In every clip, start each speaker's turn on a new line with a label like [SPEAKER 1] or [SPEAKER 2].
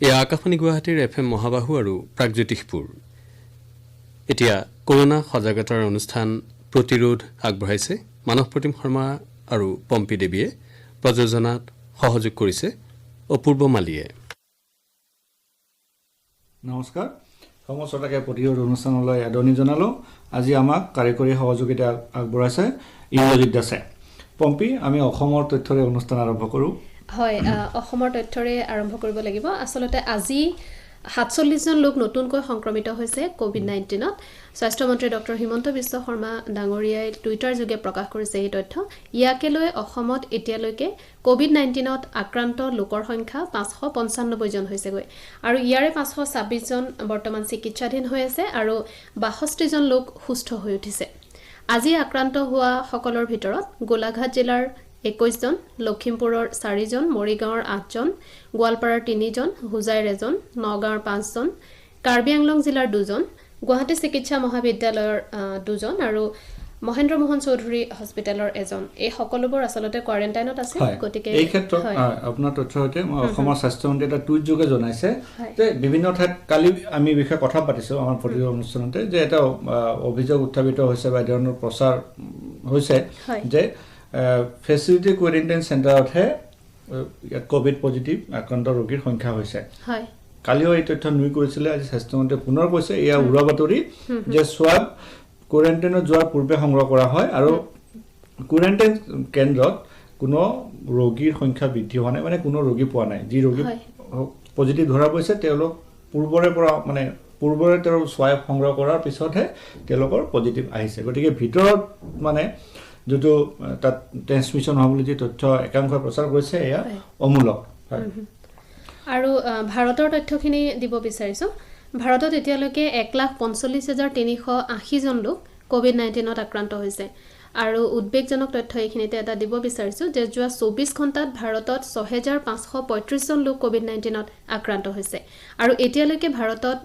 [SPEAKER 1] এই আকাশবাণী গুৱাহাটীৰ FM মহাবাহু আৰু প্ৰাগজ্যোতিষপুৰ এতিয়া কৰোনা সজাগতাৰ অনুষ্ঠান প্ৰতিৰোধ আগবঢ়াইছে মানৱ প্ৰতিম শৰ্মা আৰু পম্পী দেৱীয়ে প্ৰযোজনাত সহযোগ কৰিছে অপূৰ্ব মালিয়ে।
[SPEAKER 2] নমস্কাৰ, সমস্তকে প্ৰতিৰোধ অনুষ্ঠানলৈ আদৰণি জনালোঁ। আজি আমাক কাৰিকৰী সহযোগিতা আগবঢ়াইছে ইন্দ্ৰজিৎ দাসে। পম্পী, আমি অসমৰ তথ্যৰে অনুষ্ঠান আৰম্ভ কৰোঁ।
[SPEAKER 3] হয়, অসমৰ তথ্যৰে আৰম্ভ কৰিব লাগিব। আচলতে আজি ৪৭ জন লোক নতুনকৈ সংক্ৰমিত হৈছে কোভিড-19ত। স্বাস্থ্যমন্ত্ৰী ডক্টৰ হিমন্ত বিশ্ব শৰ্মা ডাঙৰীয়াই টুইটাৰ যোগে প্ৰকাশ কৰিছে এই তথ্য। ইয়াকে লৈ অসমত এতিয়ালৈকে কোভিড-19ত আক্ৰান্ত লোকৰ সংখ্যা ৫৯৫ জন হৈছেগৈ আৰু ইয়াৰে ৫২৬ জন বৰ্তমান চিকিৎসাধীন হৈ আছে আৰু ৬২ জন লোক সুস্থ হৈ উঠিছে। আজি আক্ৰান্ত হোৱা সকলৰ ভিতৰত গোলাঘাট জিলাৰ ২১ জন, লখিমপুৰৰ ৪ জন, মৰিগাঁৱৰ ৮ জন, গোৱালপাৰাৰ ৩ জন, হোজাইৰ ১ জন, নগাঁৱৰ ৫ জন, কাৰ্বি আংলং জিলাৰ ২ জন, গুৱাহাটী চিকিৎসা মহাবিদ্যালয়ৰ ২ জন আৰু মহেন্দ্ৰ মোহন চৌধুৰী হস্পিটেলৰ ১ জন। এই সকলোবোৰ আচলতে কোৱাৰেণ্টাইনত আছে। গতিকে
[SPEAKER 2] এই ক্ষেত্ৰত আপোনাৰ তথ্যৰ সৈতে মই অসমৰ স্বাস্থ্যমন্ত্ৰী এটা টুইট যোগে জনাইছে যে বিভিন্ন ঠাইত কালি আমি বিষয়ে কথা পাতিছোঁ আমাৰ প্ৰতিটো অনুষ্ঠানতে, যে এটা অভিযোগ উত্থাপিত হৈছে বা ধৰণৰ প্ৰচাৰ হৈছে যে ফেচিলিটি কোৱাৰেণ্টাইন চেণ্টাৰতহে কোভিড পজিটিভ আক্ৰান্ত ৰোগীৰ সংখ্যা হৈছে। কালিও এই তথ্য নুই কৰিছিলে, আজি স্বাস্থ্যমন্ত্ৰীয়ে পুনৰ কৈছে এয়া উৰা বাতৰি যে সোৱাব কোৱাৰেণ্টাইনত যোৱাৰ পূৰ্বে সংগ্ৰহ কৰা হয় আৰু কোৱাৰেণ্টাইন কেন্দ্ৰত কোনো ৰোগীৰ সংখ্যা বৃদ্ধি হোৱা নাই, মানে কোনো ৰোগী পোৱা নাই। যি ৰোগী পজিটিভ ধৰা পৰিছে তেওঁলোক পূৰ্বৰে তেওঁৰ সোৱাব সংগ্ৰহ কৰাৰ পিছতহে তেওঁলোকৰ পজিটিভ আহিছে। গতিকে ভিতৰত মানে যিটো তাত ট্ৰেন্সমিশ্যন হোৱা বুলি যি তথ্য একাংশই প্ৰচাৰ কৰিছে এয়া অমূলক।
[SPEAKER 3] আৰু ভাৰতৰ তথ্যখিনি দিব বিচাৰিছোঁ। ভাৰতত এতিয়ালৈকে ১,৪৫,৩৮০ জন লোক কোভিড-19ত আক্ৰান্ত হৈছে আৰু উদ্বেগজনক তথ্য এইখিনিতে এটা দিব বিচাৰিছোঁ যে যোৱা ২৪ ঘণ্টাত ভাৰতত ৬,৫৩৫ জন লোক কোভিড-19ত আক্ৰান্ত হৈছে আৰু এতিয়ালৈকে ভাৰতত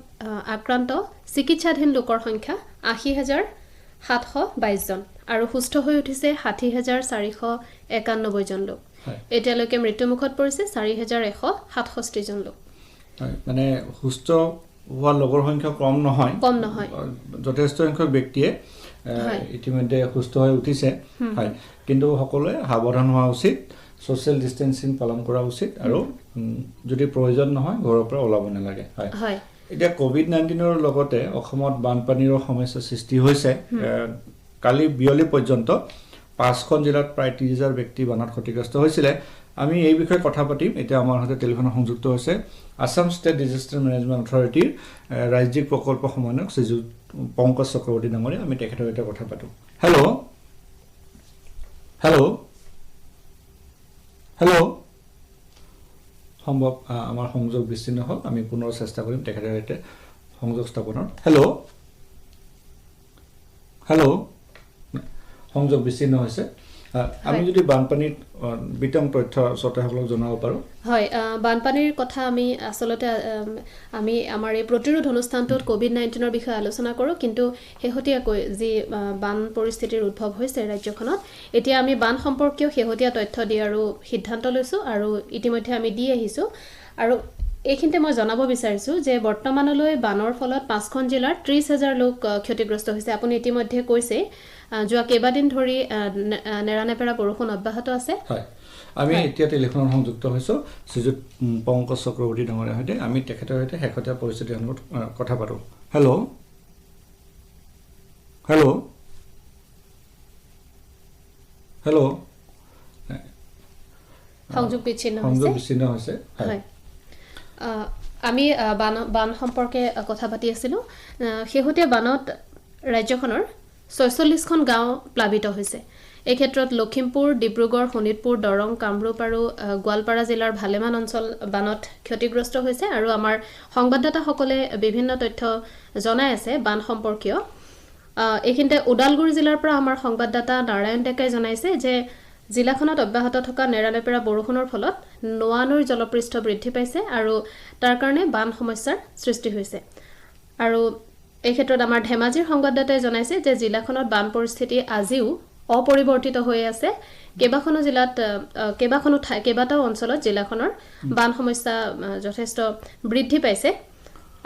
[SPEAKER 3] আক্ৰান্ত চিকিৎসাধীন লোকৰ সংখ্যা ৮০,৭২২ জন আৰু সুস্থ হৈ উঠিছে ৬০,৪৯১ জন লোক। এতিয়ালৈকে মৃত্যুমুখত পৰিছে ৪,১৬৭ জন লোক।
[SPEAKER 2] মানে সুস্থ হোৱা লোকৰ সংখ্যা কম নহয়, যথেষ্ট সংখ্যক ব্যক্তিয়ে ইতিমধ্যে সুস্থ হৈ উঠিছে। হয়, কিন্তু সকলোৱে সাৱধান হোৱা উচিত, ছ'চিয়েল ডিষ্টেঞ্চিং পালন কৰা উচিত আৰু যদি প্ৰয়োজন নহয় ঘৰৰ পৰা ওলাব নালাগে। হয়, এতিয়া কোভিড-19ৰ লগতে অসমত বানপানীৰো সমস্যাৰ সৃষ্টি হৈছে। কালি বিয়লি পৰ্যন্ত ৫খন জিলাত প্ৰায় ৩০,০০০ ব্যক্তি বানত ক্ষতিগ্ৰস্ত হৈছিলে। আমি এই বিষয়ে কথা পাতিম। এতিয়া আমাৰ সৈতে টেলিফোনত সংযুক্ত হৈছে আছাম ষ্টেট ডিজাষ্টাৰ মেনেজমেণ্ট অথৰিটিৰ ৰাজ্যিক প্ৰকল্প সমন্বয়ক শ্ৰীযুত পংকজ চক্ৰৱৰ্তী ডাঙৰীয়া। আমি তেখেতৰ সৈতে কথা পাতোঁ। হেল্ল' সম্ভৱ আমাৰ সংযোগ বিচ্ছিন্ন হ'ল, আমি পুনৰ চেষ্টা কৰিম তেখেতৰ সৈতে সংযোগ স্থাপনৰ। হেল্ল' সংযোগ বিচ্ছিন্ন হৈছে। আমি যদি বানপানীৰ বিতং তথ্য শ্ৰোতাসকলক জনাব পাৰোঁ।
[SPEAKER 3] হয়, বানপানীৰ কথা আমি আচলতে আমাৰ এই প্ৰতিৰোধ অনুষ্ঠানটোত কোভিড-19ৰ বিষয়ে আলোচনা কৰোঁ, কিন্তু শেহতীয়াকৈ যি বান পৰিস্থিতিৰ উদ্ভৱ হৈছে ৰাজ্যখনত, এতিয়া আমি বান সম্পৰ্কীয় শেহতীয়া তথ্য দিয়াৰো সিদ্ধান্ত লৈছোঁ আৰু ইতিমধ্যে আমি দি আহিছোঁ। আৰু এইখিনিতে মই জনাব বিচাৰিছোঁ যে বৰ্তমানলৈ বানৰ ফলত ৫খন জিলাৰ ৩০,০০০ লোক ক্ষতিগ্ৰস্ত হৈছে। আপুনি ইতিমধ্যে কৈছে যোৱা কেইবাদিন ধৰি নেৰানেপেৰা বৰষুণ অব্যাহত আছে।
[SPEAKER 2] আমি এতিয়া টেলিফোনত সংযুক্ত হৈছোঁ শ্ৰীযুত পংকজ চক্ৰৱৰ্তী ডাঙৰীয়াৰ সৈতে। আমি তেখেতৰ সৈতে শেহতীয়া পৰিস্থিতিৰ সন্দৰ্ভত কথা পাতোঁ। হেল্ল'
[SPEAKER 3] সংযোগ বিচ্ছিন্ন
[SPEAKER 2] হৈছে।
[SPEAKER 3] আমি বান সম্পৰ্কে কথা পাতি আছিলোঁ। শেহতীয়া বানত ৰাজ্যখনৰ ৪৬খন গাঁও প্লাবিত হৈছে। এই ক্ষেত্ৰত লখিমপুৰ, ডিব্ৰুগড়, শোণিতপুৰ, দৰং, কামৰূপ আৰু গোৱালপাৰা জিলাৰ ভালেমান অঞ্চল বানত ক্ষতিগ্ৰস্ত হৈছে আৰু আমাৰ সংবাদদাতাসকলে বিভিন্ন তথ্য জনাই আছে বান সম্পৰ্কীয়। এইখিনিতে ওদালগুৰি জিলাৰ পৰা আমাৰ সংবাদদাতা নাৰায়ণ ডেকাই জনাইছে যে জিলাখনত অব্যাহত থকা নেৰানেপেৰা বৰষুণৰ ফলত নোৱা নৈৰ জলপৃষ্ঠ বৃদ্ধি পাইছে আৰু তাৰ কাৰণে বান সমস্যাৰ সৃষ্টি হৈছে। আৰু এই ক্ষেত্ৰত আমাৰ ধেমাজিৰ সংবাদদাতাই জনাইছে যে জিলাখনত বান পৰিস্থিতি আজিও অপৰিৱৰ্তিত হৈ আছে, কেইবাখনো জিলাত কেইবাটাও অঞ্চলত জিলাখনৰ বান সমস্যা যথেষ্ট বৃদ্ধি পাইছে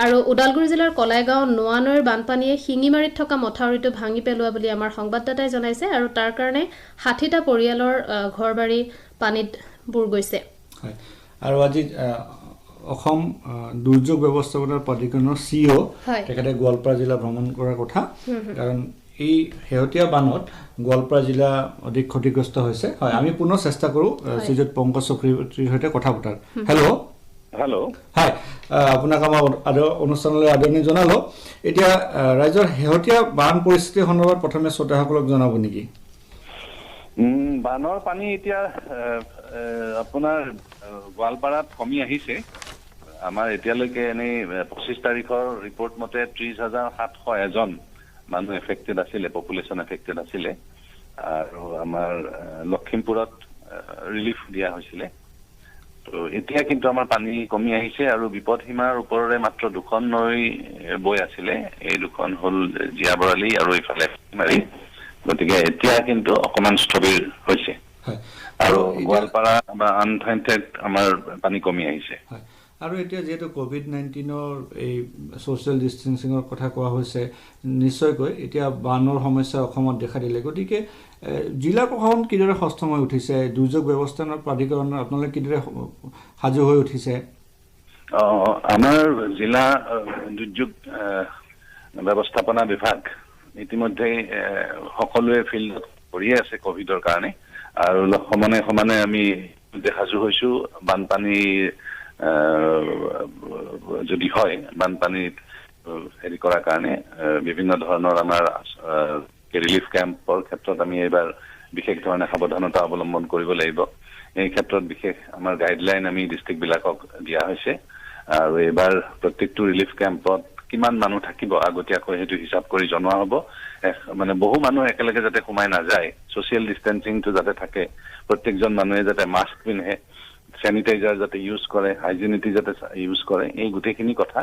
[SPEAKER 3] আৰু ওদালগুৰি জিলাৰ কলাইগাঁও নোৱানৈৰ বানপানীয়ে শিঙিমাৰীত থকা মথাউৰিটো ভাঙি পেলোৱা বুলি আমাৰ সংবাদদাতাই জনাইছে আৰু তাৰ কাৰণে 60টা পৰিয়ালৰ ঘৰবাৰী পানীত বুৰ গৈছে
[SPEAKER 2] আৰু আজি অসম দুৰ্যোগ ব্যৱস্থাপনা প্ৰাধিকৰণৰ CEO তেখেতে গোৱালপাৰা জিলা ভ্ৰমণ কৰাৰ কথা কাৰণ এই হেহতীয়া বানত গোৱালপাৰা জিলা অধিক ক্ষতিগ্ৰস্ত হৈছে হয় আমি পুনৰ চেষ্টা কৰোঁ শ্ৰীযুত পংকজ চক্ৰৱৰ্তীৰ সৈতে কথা পতাৰ হেল্ল' হয় আপোনাক আমাৰ অনুষ্ঠানলৈ আদৰণি জনালো এতিয়া ৰাজ্যৰ হেহতীয়া বান পৰিস্থিতি সন্দৰ্ভত প্ৰথমে শ্ৰোতাসকলক জনাব নেকি
[SPEAKER 4] বানৰ পানী এতিয়া আপোনাৰ গোৱালপাৰাত কমি আহিছে আমাৰ এতিয়ালৈকে এনেই 25 তাৰিখৰ ৰিপৰ্ট মতে 30,701 মানুহ এফেক্টেড আছিলে পপুলেশ্যন এফেক্টেড আছিলে আৰু আমাৰ লখিমপুৰত ৰিলিফ দিয়া হৈছিলে তো এতিয়া কিন্তু আমাৰ পানী কমি আহিছে আৰু বিপদসীমাৰ ওপৰৰে মাত্ৰ দুখন নৈ বৈ আছিলে এই দুখন হ'ল জিয়াবৰালি আৰু ইফালে মাৰি গতিকে এতিয়া কিন্তু অকমান স্থবিৰ হৈছে আৰু গোৱালপাৰা বা আন ঠাইতে আমাৰ পানী কমি আহিছে
[SPEAKER 2] আৰু এতিয়া যেহেতু COVID-19ৰ এই সোশ্যাল ডিস্টেন্সিঙৰ কথা কোৱা হৈছে নিশ্চয়কৈ এতিয়া বানৰ সমস্যা অসমত দেখা দিলে গতিকে জিলা প্ৰশাসন কিদৰে সক্ষম হৈ উঠিছে দুৰ্যোগ ব্যৱস্থাপনা প্ৰাধিকৰণ আপোনালোকে কিদৰে সাজু হৈ উঠিছে
[SPEAKER 4] আমাৰ জিলা দুৰ্যোগ ব্যৱস্থাপনা বিভাগ ইতিমধ্যে সকলোৱে ফিল্ডত কৰি আছে কোভিডৰ কাৰণে আৰু সমানে আমি সাজু হৈছো বানপানী যদি হয় বানপানীত হেৰি কৰাৰ কাৰণে বিভিন্ন ধৰণৰ আমাৰ ৰিলিফ কেম্পৰ ক্ষেত্ৰত আমি এইবাৰ বিশেষ ধৰণে সাৱধানতা অৱলম্বন কৰিব লাগিব এই ক্ষেত্ৰত বিশেষ আমাৰ গাইডলাইন আমি ডিষ্ট্ৰিক্টবিলাকক দিয়া হৈছে আৰু এইবাৰ প্ৰত্যেকটো ৰিলিফ কেম্পত কিমান মানুহ থাকিব আগতীয়াকৈ সেইটো হিচাপ কৰি জনোৱা হ'ব মানে বহু মানুহ একেলগে যাতে সোমাই নাযায় ছ'চিয়েল ডিষ্টেন্সিংটো যাতে থাকে প্ৰত্যেকজন মানুহে যাতে মাস্ক পিন্ধে স্যানিটাইজাৰ যাতে ইউজ কৰে হাইজিনিটি যাতে ইউজ কৰে এই গোটেইখিনি কথা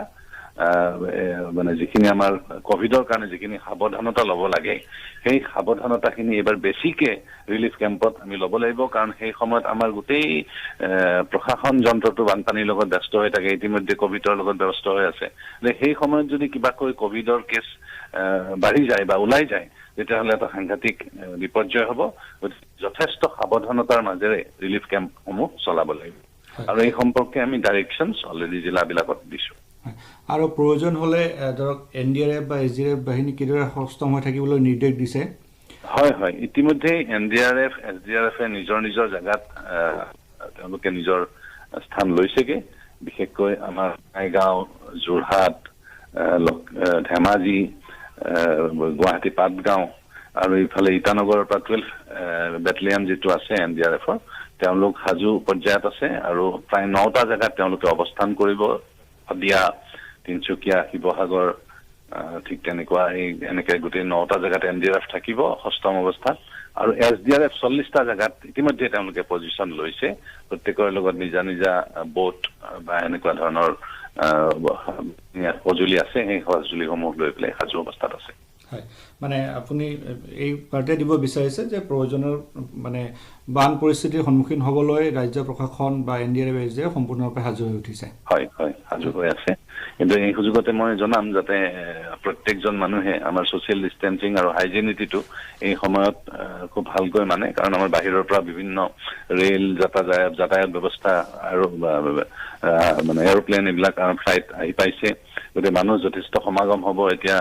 [SPEAKER 4] মানে যিখিনি আমাৰ কোভিডৰ কাৰণে যিখিনি সাৱধানতা ল'ব লাগে সেই সাৱধানতাখিনি এবাৰ বেছিকে ৰিলিফ কেম্পত আমি ল'ব লাগিব কাৰণ সেই সময়ত আমাৰ গোটেই প্ৰশাসন যন্ত্ৰটো বানপানীৰ লগত ব্যস্ত হৈ থাকে ইতিমধ্যে কোভিডৰ লগত ব্যস্ত হৈ আছে সেই সময়ত যদি কিবাকৈ কোভিডৰ কেছ বাঢ়ি যায় বা ওলাই যায় তেতিয়াহ'লে এটা সাংঘাতিক বিপৰ্যয় হ'ব যথেষ্ট সাৱধানতাৰ মাজেৰে ৰিলিফ কেম্পসমূহ চলাব লাগিব আৰু এই সম্পৰ্কে আমি ডাইৰেকশ্যনছ অলৰেডি জিলাবিলাকত দিছোঁ
[SPEAKER 2] আৰু প্ৰয়োজন হ'লে ধৰক NDRF বা SDRF বাহিনী কিদৰে সক্ষম হৈ থাকিবলৈ নিৰ্দেশ দিছে
[SPEAKER 4] হয় ইতিমধ্যে NDRF SDRF নিজৰ জাগাত তেওঁলোকে নিজৰ স্থান লৈছেগে বিশেষকৈ আমাৰ গাঁও যোৰহাট ধেমাজি গুৱাহাটী পাটগাঁও আৰু ইফালে ইটানগৰৰ পৰা 12 বেটেলিয়ান যিটো আছে NDRFৰ তেওঁলোক সাজু পৰ্যায়ত আছে আৰু প্ৰায় 9টা জেগাত তেওঁলোকে অৱস্থান কৰিব দিয়া তিনচুকীয়া শিৱসাগৰ ঠিক তেনেকুৱা এনেকে গোটেই 9টা জেগাত NDRF থাকিব সষ্টম অৱস্থাত আৰু SDRF 40টা জেগাত ইতিমধ্যে তেওঁলোকে পজিশ্যন লৈছে প্ৰত্যেকৰ লগত নিজা বোট বা এনেকুৱা ধৰণৰ সঁজুলি আছে সেই সঁজুলিসমূহ লৈ পেলাই সাজু অৱস্থাত আছে
[SPEAKER 2] হয় মানে আপুনি এই বাৰ্তা দিব বিচাৰিছে যে প্ৰয়োজনৰ মানে বান পৰিস্থিতিৰ সন্মুখীন হ'বলৈ ৰাজ্য প্ৰশাসন বা NDRF SDRF সম্পূৰ্ণৰূপে সাজু হৈ উঠিছে
[SPEAKER 4] হয় সাজু হৈ আছে কিন্তু এই সুযোগতে মই জনাম যাতে প্ৰত্যেকজন মানুহে আমাৰ ছ'চিয়েল ডিষ্টেন্সিং আৰু হাইজিনিটিটো এই সময়ত খুব ভালকৈ মানে কাৰণ আমাৰ বাহিৰৰ পৰা বিভিন্ন ৰেল যাতায়াত ব্যৱস্থা আৰু মানে এৰোপ্লেন এইবিলাক ফ্লাইট আহি পাইছে গতিকে মানুহ যথেষ্ট সমাগম হ'ব এতিয়া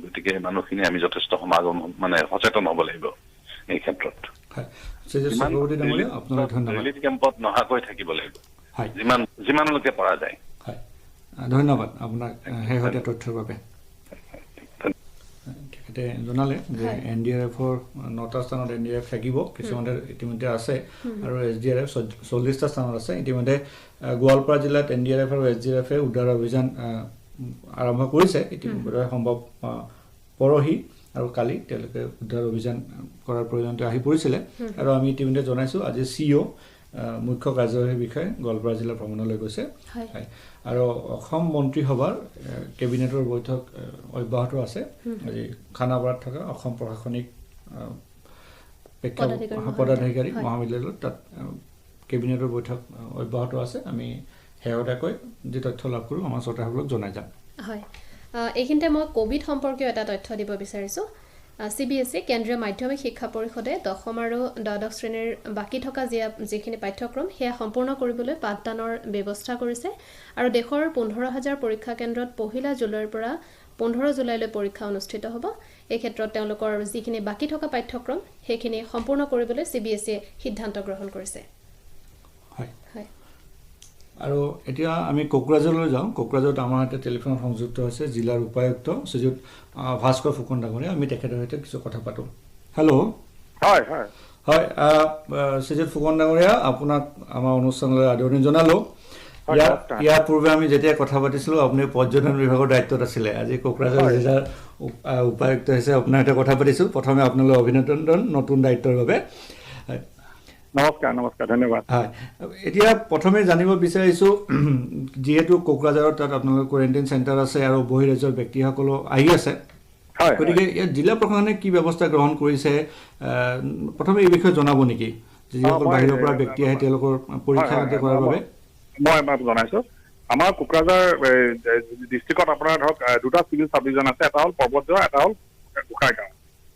[SPEAKER 4] গতিকে মানুহখিনি আমি যথেষ্ট সমাগম মানে সচেতন হ'ব লাগিব এই ক্ষেত্ৰত ৰিলিফ কেম্পত নহাকৈ থাকিব লাগিব যিমানলৈকে পৰা যায়
[SPEAKER 2] ধন্যবাদ আপোনাক শেহতীয়া তথ্যৰ বাবে তেখেতে জনালে যে NDRFৰ 9টা স্থানত NDRF থাকিব কিছুমানে ইতিমধ্যে আছে আৰু SDRF 40টা স্থানত আছে ইতিমধ্যে গোৱালপাৰা জিলাত NDRF আৰু SDRF উদ্ধাৰ অভিযান আৰম্ভ কৰিছে ইতিমধ্যে সম্ভৱ পৰহি আৰু কালি তেওঁলোকে উদ্ধাৰ অভিযান কৰাৰ প্ৰয়োজনীয়তা আহি পৰিছিলে আৰু আমি ইতিমধ্যে জনাইছোঁ আজি CEO মুখ্য কাৰ্যবাহী বিষয়ে গোৱালপাৰা জিলা ভ্ৰমণলৈ গৈছে আৰু অসম মন্ত্ৰীসভাৰ কেবিনেটৰ বৈঠক অব্যাহত আছে আজি খানাপাৰাত থকা অসম প্ৰশাসনিক পদাধিকাৰী মহাবিদ্যালয়ত তাত কেবিনেটৰ বৈঠক অব্যাহত আছে আমি শেহতীয়াকৈ যি তথ্য লাভ কৰোঁ আমাৰ শ্ৰোতাসকলক জনাই যাম
[SPEAKER 3] হয় এইখিনিতে মই কোভিড সম্পৰ্কীয় এটা তথ্য দিব বিচাৰিছোঁ CBSE কেন্দ্ৰীয় মাধ্যমিক শিক্ষা পৰিষদে 10ম আৰু দ্বাদশ শ্ৰেণীৰ বাকী থকা যিখিনি পাঠ্যক্ৰম সেয়া সম্পূৰ্ণ কৰিবলৈ পাঠদানৰ ব্যৱস্থা কৰিছে আৰু দেশৰ 15,000 পৰীক্ষা কেন্দ্ৰত 1 জুলাইৰ পৰা 15 জুলাইলৈ পৰীক্ষা অনুষ্ঠিত হ'ব এই ক্ষেত্ৰত তেওঁলোকৰ যিখিনি বাকী থকা পাঠ্যক্ৰম সেইখিনি সম্পূৰ্ণ কৰিবলৈ CBSE সিদ্ধান্ত গ্ৰহণ কৰিছে
[SPEAKER 2] হয় আৰু এতিয়া আমি কোকৰাঝাৰলৈ যাওঁ কোকৰাঝাৰত আমাৰ সৈতে টেলিফোনত সংযুক্ত হৈছে জিলাৰ উপায়ুক্ত শ্ৰীযুত ভাস্কৰ ফুকন ডাঙৰীয়া আমি তেখেতৰ সৈতে কিছু কথা পাতোঁ হেল্ল'
[SPEAKER 5] হয়
[SPEAKER 2] শ্ৰীযুত ফুকন ডাঙৰীয়া আপোনাক আমাৰ অনুষ্ঠানলৈ আদৰণি জনালোঁ ইয়াৰ পূৰ্বে আমি যেতিয়া কথা পাতিছিলোঁ আপুনি পৰ্যটন বিভাগৰ দায়িত্বত আছিলে আজি কোকৰাঝাৰ জিলাৰ উপায়ুক্ত হৈছে আপোনাৰ সৈতে কথা পাতিছোঁ প্ৰথমে আপোনালৈ অভিনন্দন নতুন দায়িত্বৰ বাবে
[SPEAKER 5] নমস্কাৰ ধন্যবাদ
[SPEAKER 2] হয় এতিয়া প্ৰথমে জানিব বিচাৰিছোঁ যিহেতু কোকৰাঝাৰত তাত আপোনালোকৰ কোৱাৰেণ্টাইন চেণ্টাৰ আছে আৰু বহিৰাজ্যৰ ব্যক্তিসকলো আহি আছে গতিকে ইয়াত জিলা প্ৰশাসনে কি ব্যৱস্থা গ্ৰহণ কৰিছে প্ৰথমে এই বিষয়ে জনাব নেকি যিসকল বাহিৰৰ পৰা ব্যক্তি আহে তেওঁলোকৰ পৰীক্ষা কৰাৰ বাবে
[SPEAKER 5] মই জনাইছোঁ আমাৰ কোকৰাঝাৰ ডিষ্ট্ৰিক্টত আপোনাৰ ধৰক দুটা চিভিল চাব ডিভিজন আছে এটা হ'ল পৰ্বতজোৰা এটা হ'ল গোসাইগাঁও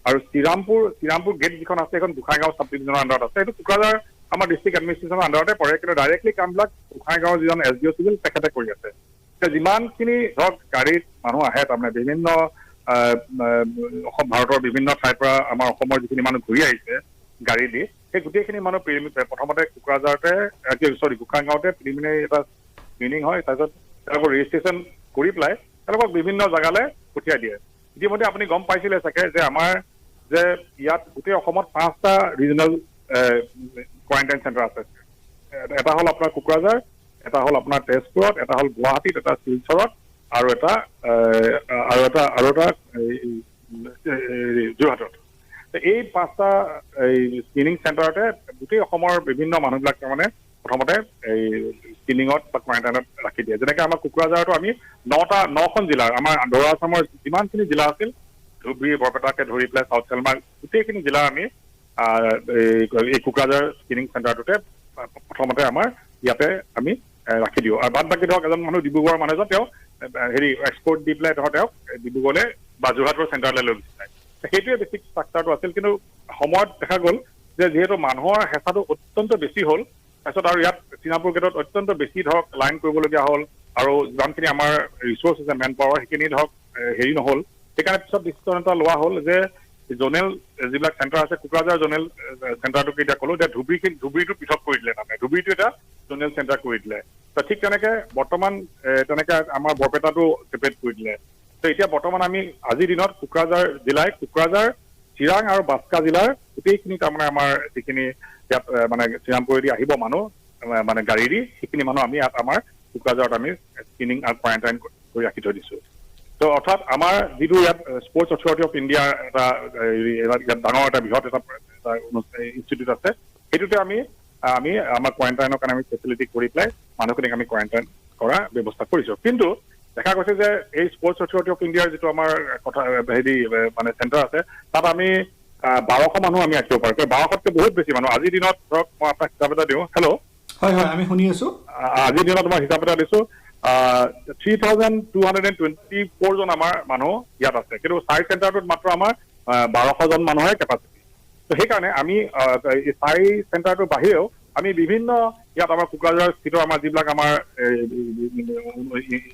[SPEAKER 5] আৰু শ্ৰীৰামপুৰ গেট যিখন আছে এখন গোসাইগাঁও চাব ডিভিজনৰ আণ্ডাৰত আছে এইটো কোকৰাঝাৰ আমাৰ ডিষ্ট্ৰিক্ট এডমিনিষ্ট্ৰেশ্যনৰ আণ্ডাৰতে পৰে কিন্তু ডাইৰেক্টলি কামবিলাক গোসাইগাঁৱৰ যিজন SDO চিভিল তেখেতে কৰি আছে এতিয়া যিমানখিনি ধৰক গাড়ীত মানুহ আহে তাৰমানে বিভিন্ন ভাৰতৰ বিভিন্ন ঠাইৰ পৰা আমাৰ অসমৰ যিখিনি মানুহ ঘূৰি আহিছে গাড়ী দি সেই গোটেইখিনি মানুহ প্ৰথমতে কোকৰাঝাৰতে গোসাইগাঁৱতে প্ৰিলিমিনাৰী এটা স্ক্ৰিনিং হয় তাৰপিছত তেওঁলোকৰ ৰেজিষ্ট্ৰেশ্যন কৰি পেলাই তেওঁলোকক বিভিন্ন জেগালৈ পঠিয়াই দিয়ে ইতিমধ্যে আপুনি গম পাইছিলে চাগে যে আমাৰ যে ইয়াত গোটেই অসমত 5টা ৰিজনেল কোৱাৰেণ্টাইন চেণ্টাৰ আছে এটা হ'ল আপোনাৰ কোকৰাঝাৰ এটা হ'ল আপোনাৰ তেজপুৰত এটা হ'ল গুৱাহাটীত এটা শিলচৰত আৰু এটা যোৰহাটত এই 5টা স্ক্ৰিনিং চেণ্টাৰতে গোটেই অসমৰ বিভিন্ন মানুহবিলাক তাৰমানে প্ৰথমতে এই স্ক্ৰিনিঙত বা কোৱাৰেণ্টাইনত ৰাখি দিয়ে যেনেকৈ আমাৰ কোকৰাঝাৰতো আমি 9খন জিলাৰ আমাৰ দৌৰা আছামৰ যিমানখিনি জিলা আছিল ধুবুৰী বৰপেটাকে ধৰি পেলাই চাউথ চেলমাৰ গোটেইখিনি জিলা আমি এই কোকৰাঝাৰ স্ক্ৰিনিং চেণ্টাৰটোতে প্ৰথমতে আমাৰ ইয়াতে আমি ৰাখি দিওঁ আৰু বাদ বাকী ধৰক এজন মানুহ ডিব্ৰুগড়ৰ মানুহ এজন তেওঁ এক্সপৰ্ট দি পেলাই তেওঁক ডিব্ৰুগড়লৈ বা যোৰহাটৰ চেণ্টাৰলৈ লৈ গুচি যায় সেইটোৱে বেছিক ষ্ট্ৰাকচাৰটো আছিল কিন্তু সময়ত দেখা গ'ল যে যিহেতু মানুহৰ হেঁচাটো অত্যন্ত বেছি হ'ল তাৰপিছত আৰু ইয়াত শ্ৰীৰামপুৰ গেটত অত্যন্ত বেছি ধৰক লাইন কৰিবলগীয়া হ'ল আৰু যিমানখিনি আমাৰ ৰিচোৰ্চ আছে মেন পাৱাৰ সেইখিনি ধৰক হেৰি নহ'ল সেইকাৰণে পিছত ডিচিশ্যন এটা লোৱা হ'ল যে জ'নেল যিবিলাক চেণ্টাৰ আছে কোকৰাঝাৰ জ'নেল চেণ্টাৰটোকে এতিয়া ক'লো এতিয়া ধুবুৰীটো পৃথক কৰি দিলে তাৰমানে ধুবুৰীটো এটা জ'নেল চেণ্টাৰ কৰি দিলে তো ঠিক তেনেকৈ বৰ্তমান তেনেকৈ আমাৰ বৰপেটাটো ছেপাৰেট কৰি দিলে তো এতিয়া বৰ্তমান আমি আজিৰ দিনত কোকৰাঝাৰ চিৰাং আৰু বাস্কা জিলাৰ গোটেইখিনি তাৰমানে আমাৰ যিখিনি ইয়াত মানে শ্ৰীৰামপুৰেদি আহিব মানুহ মানে গাড়ী দি সেইখিনি মানুহ আমি ইয়াত আমাৰ কোকৰাঝাৰত আমি স্ক্ৰিনিং আৰু কোৱাৰেণ্টাইন কৰি ৰাখি থৈ দিছোঁ তো অৰ্থাৎ আমাৰ যিটো ইয়াত স্পৰ্টছ অথৰিটি অফ ইণ্ডিয়াৰ এটা ইয়াত ডাঙৰ এটা বৃহৎ এটা ইনষ্টিটিউট আছে সেইটোতে আমি আমাৰ কোৱাৰেণ্টাইনৰ কাৰণে আমি ফেচিলিটি কৰি পেলাই মানুহখিনিক আমি কোৱাৰেণ্টাইন কৰা ব্যৱস্থা কৰিছোঁ কিন্তু দেখা গৈছে যে এই স্পৰ্টছ অথৰিটি অফ ইণ্ডিয়াৰ যিটো আমাৰ কথা হেৰি মানে চেণ্টাৰ আছে তাত আমি 1200 মানুহ আমি ৰাখিব পাৰোঁ 1200তকৈ বহুত বেছি মানুহ আজিৰ দিনত ধৰক মই আপোনাক হিচাপ এটা দিওঁ হেল্ল'
[SPEAKER 2] হয় আমি শুনি আছোঁ
[SPEAKER 5] আজিৰ দিনত মই হিচাপ এটা দিছোঁ 3,224 জন আমাৰ মানুহ ইয়াত আছে কিন্তু চাই চেণ্টাৰটোত মাত্ৰ আমাৰ 1200 জন মানুহৰ কেপাচিটি তো সেইকাৰণে আমি এই চাই চেণ্টাৰটোৰ বাহিৰেও আমি বিভিন্ন ইয়াত আমাৰ কোকৰাঝাৰ স্থিত আমাৰ যিবিলাক আমাৰ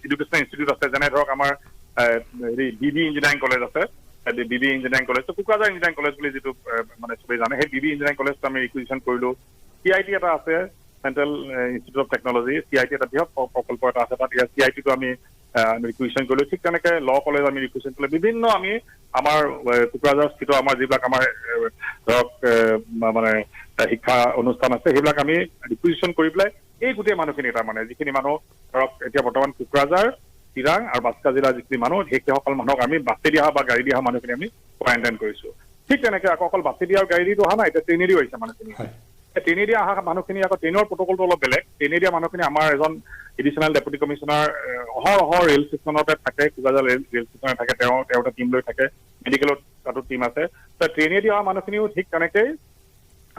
[SPEAKER 5] এডুকেশ্যনেল ইনষ্টিটিউট আছে যেনে ধৰক আমাৰ হেৰি BB ইঞ্জিনিয়াৰিং কলেজ আছে BB engineering college Kokrajhar engineering college বুলি যিটো মানে চবেই জানে সেই BB ইঞ্জিনিয়াৰিং কলেজটো আমি ৰিকুইজিশ্যন কৰিলোঁ CIT এটা আছে central institute of technology CIT এটা বৃহৎ প্ৰকল্প এটা আছে তাত ইয়াত CITটো আমি ৰিকুইজিশ্যন কৰিলোঁ ঠিক তেনেকৈ ল' কলেজ আমি ৰিকুইজিশ্যন কৰিলোঁ বিভিন্ন আমি আমাৰ কোকৰাঝাৰ স্থিত আমাৰ যিবিলাক আমাৰ ধৰক মানে শিক্ষা অনুষ্ঠান আছে সেইবিলাক আমি ৰিকুইজিশ্যন কৰি পেলাই এই গোটেই মানুহখিনি তাৰমানে যিখিনি মানুহ ধৰক এতিয়া বৰ্তমান কোকৰাঝাৰ চিৰাং আৰু বাস্কা জিলাৰ যিখিনি মানুহ সেইসকল মানুহক আমি বাছি দিয়া বা গাড়ী দিয়া মানুহখিনি আমি কোৱাৰেণ্টাইন কৰিছোঁ ঠিক তেনেকৈ আকৌ অকল বাছি দিয়া গাড়ী দিটো অহা নাই এতিয়া ট্ৰেইনেদি আহিছে মানুহখিনি ট্ৰেইনেদি অহা মানুহখিনি আকৌ ট্ৰেইনৰ প্ৰট'কলটো অলপ বেলেগ ট্ৰেইনেদি মানুহখিনি আমাৰ এজন এডিশ্যনেল ডেপুটি কমিশ্যনাৰ অহৰহ ৰেল ষ্টেচনতে থাকে কোকৰাঝাৰ ৰেল ষ্টেচনতে থাকে তেওঁ এটা টীম লৈ থাকে মেডিকেলত তাতো টীম আছে তো ট্ৰেইনেদি অহা মানুহখিনিও ঠিক তেনেকৈ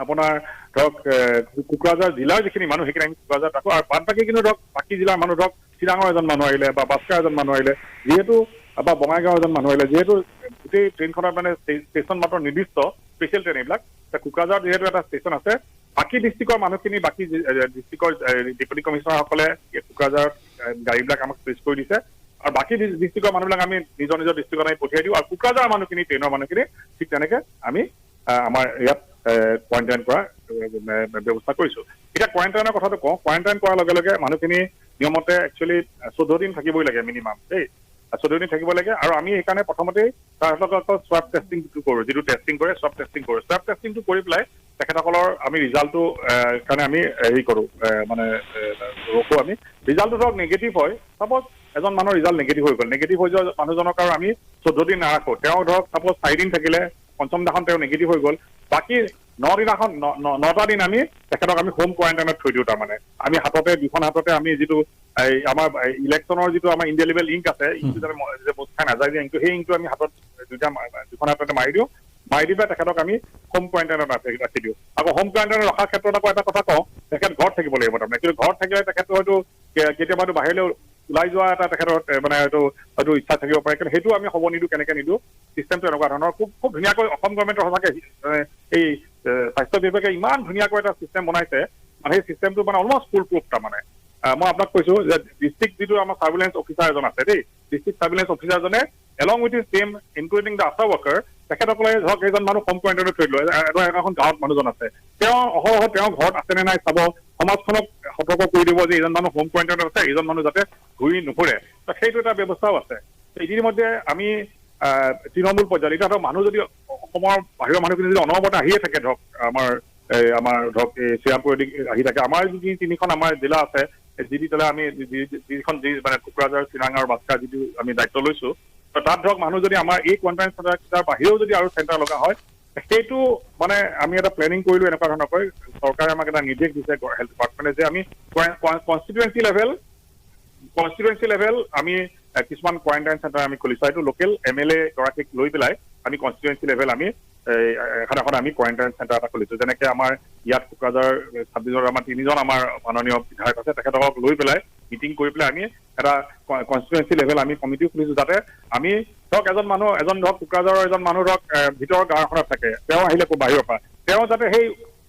[SPEAKER 5] আপোনাৰ ধৰক কোকৰাঝাৰ জিলাৰ যিখিনি মানুহ সেইখিনি আমি কোকৰাঝাৰত ৰাখোঁ আৰু বাদ বাকী কিন্তু ধৰক বাকী জিলাৰ মানুহ ধৰক চিৰাঙৰ এজন মানুহ আহিলে বা বাস্কাৰ এজন মানুহ আহিলে যিহেতু বা বঙাইগাঁও এজন মানুহ আহিলে যিহেতু গোটেই ট্ৰেইনখনত মানে ষ্টেচন মাত্ৰ নিৰ্দিষ্ট স্পেচিয়েল ট্ৰেইন এইবিলাক কোকৰাঝাৰত যিহেতু এটা ষ্টেচন আছে বাকী ডিষ্ট্ৰিক্টৰ মানুহখিনি বাকী ডিষ্ট্ৰিক্টৰ ডেপুটি কমিশ্যনাৰসকলে কোকৰাঝাৰত গাড়ীবিলাক আমাক প্লেচ কৰি দিছে আৰু বাকী ডিষ্ট্ৰিক্টৰ মানুহবিলাক আমি নিজৰ নিজৰ ডিষ্ট্ৰিক্টত আমি পঠিয়াই দিওঁ আৰু কোকৰাঝাৰৰ মানুহখিনি ট্ৰেইনৰ মানুহখিনি ঠিক তেনেকে আমি আমাৰ ইয়াত কোৱাৰেণ্টাইন কৰা ব্যৱস্থা কৰিছোঁ এতিয়া কোৱাৰেণ্টাইনৰ কথাটো কওঁ কোৱাৰেণ্টাইন কৰাৰ লগে লগে মানুহখিনি নিয়মতে একচুৱেলি 14 দিন থাকিবই লাগে মিনিমাম দেই 14 দিন থাকিব লাগে আৰু আমি সেইকাৰণে প্ৰথমতেই তাহাঁতক স্বাব টেষ্টিংটো কৰোঁ যিটো টেষ্টিং কৰে স্বাব টেষ্টিং কৰোঁ স্বাব টেষ্টিংটো কৰি পেলাই তেখেতসকলৰ আমি ৰিজাল্টটো কাৰণে আমি হেৰি কৰোঁ মানে ৰখোঁ আমি ৰিজাল্টটো ধৰক নিগেটিভ হয় চাপ'জ এজন মানুহৰ ৰিজাল্ট নিগেটিভ হৈ গ'ল নিগেটিভ হৈ যোৱা মানুহজনক আৰু আমি 14 দিন নাৰাখোঁ তেওঁ ধৰক চাপ'জ 4 দিন থাকিলে পঞ্চম দিনাখন তেওঁ নিগেটিভ হৈ গ'ল বাকী 9টা দিন আমি তেখেতক আমি হোম কোৱাৰেণ্টাইনত থৈ দিওঁ তাৰমানে আমি হাততে দুখন হাততে আমি যিটো আমাৰ ইলেকশ্যনৰ যিটো আমাৰ ইনডেলিবল ইংক আছে ইংকটো যাতে মোজ খাই নাযায় যে ইংকটো সেই ইংকটো আমি হাতত দুখন হাততে মাৰি দিওঁ মাৰি দি পেলাই তেখেতক আমি হোম কোৱাৰেণ্টাইনত ৰাখি দিওঁ আকৌ হোম কোৱাৰেণ্টাইনত ৰখাৰ ক্ষেত্ৰত আকৌ এটা কথা কওঁ তেখেত ঘৰত থাকিব লাগিব তাৰমানে কিন্তু ঘৰত থাকিলে তেখেতটো হয়তো কেতিয়াবাতো বাহিৰলৈ ওলাই যোৱা এটা তেখেতৰ মানে হয়তো ইচ্ছা থাকিব পাৰে কিন্তু সেইটো আমি হ'ব নিদিওঁ কেনেকে নিদিওঁ চিষ্টেমটো এনেকুৱা ধৰণৰ খুব ধুনীয়াকৈ অসম গভৰ্ণমেণ্টৰ সঁচাকে এই স্বাস্থ্য বিভাগে ইমান ধুনীয়াকৈ এটা চিষ্টেম বনাইছে মানে সেই চিষ্টেমটো মানে অলমষ্ট ফুল প্ৰুফ তাৰমানে মই আপোনাক কৈছো যে ডিষ্ট্ৰিক্ট যিটো আমাৰ ছাৰ্ভিলেঞ্চ অফিচাৰ এজন আছে দেই ডিষ্ট্ৰিক্ট ছাৰ্ভিলেঞ্চ অফিচাৰজনে along with his team including the ASHA worker তেখেতসকলে ধৰক এজন মানুহ হোম কোৱাৰেণ্টাইনত থৈ দিলে এখন গাঁৱত মানুহজন আছে তেওঁ অহৰহ তেওঁ ঘৰত আছেনে নাই চাব সমাজখনক সতৰ্ক কৰি দিব যে এইজন মানুহ হোম কোৱাৰেণ্টাইনত আছে এইজন মানুহ যাতে ঘূৰি নুফুৰে সেইটো এটা ব্যৱস্থাও আছে ইতিমধ্যে আমি তৃণমূল পৰ্যায়ত এতিয়া ধৰক মানুহ যদি অসমৰ বাহিৰৰ মানুহখিনি যদি অনবৰতে আহিয়ে থাকে ধৰক আমাৰ ধৰক শ্ৰীৰামপুৰ আহি থাকে আমাৰ যি 3খন আমাৰ জিলা আছে যিটো আমি যিখন মানে কোকৰাঝাৰ চিৰাং আৰু বাস্কাৰ যিটো আমি দায়িত্ব লৈছোঁ তাত ধৰক মানুহ যদি আমাৰ এই কোৱাৰেণ্টাইন চেণ্টাৰ বাহিৰেও যদি আৰু চেণ্টাৰ লগা হয় সেইটো মানে আমি এটা প্লেনিং কৰিলোঁ এনেকুৱা ধৰণৰকৈ চৰকাৰে আমাক এটা নিৰ্দেশ দিছে হেল্থ ডিপাৰ্টমেণ্টে যে আমি কনষ্টিটুৱেঞ্চি লেভেল আমি কিছুমান কোৱাৰেণ্টাইন চেণ্টাৰ আমি খুলিছোঁ এইটো লোকেল MLA গৰাকীক লৈ পেলাই আমি কনষ্টিটুৱেঞ্চি লেভেল আমি এখন আমি কোৱাৰেণ্টাইন চেণ্টাৰ এটা খুলিছোঁ যেনেকৈ আমাৰ ইয়াত কোকৰাঝাৰ ছাব্বিছৰ আমাৰ 3জন আমাৰ মাননীয় বিধায়ক আছে তেখেতক লৈ পেলাই মিটিং কৰি পেলাই আমি এটা কনষ্টিটুৱেঞ্চি লেভেল আমি কমিটিও খুলিছোঁ যাতে আমি ধৰক এজন ধৰক কোকৰাঝাৰৰ এজন মানুহ ধৰক ভিতৰৰ গাঁও এখনত থাকে তেওঁ আহিলে বাহিৰৰ পৰা তেওঁ যাতে সেই